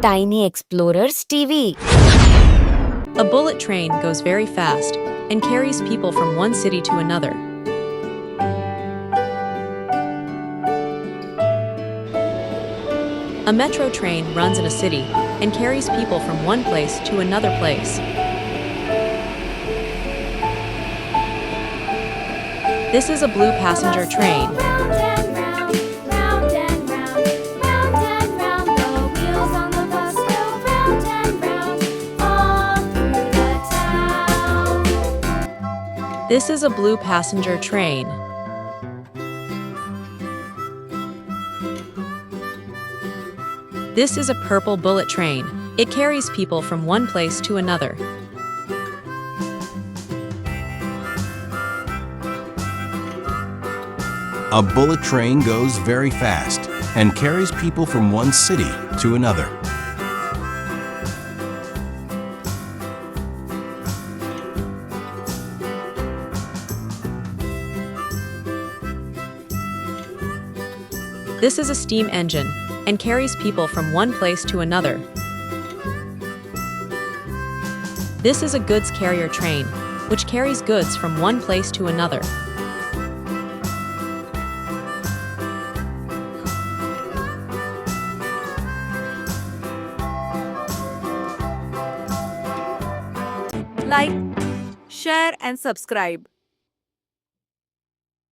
Tiny Explorers TV. A bullet train goes very fast and carries people from one city to another. A metro train runs in a city and carries people from one place to another place. This is a blue passenger train. This is a blue passenger train. This is a purple bullet train. It carries people from one place to another. A bullet train goes very fast and carries people from one city to another. This is a steam engine and carries people from one place to another. This is a goods carrier train, which carries goods from one place to another. Like, share and subscribe.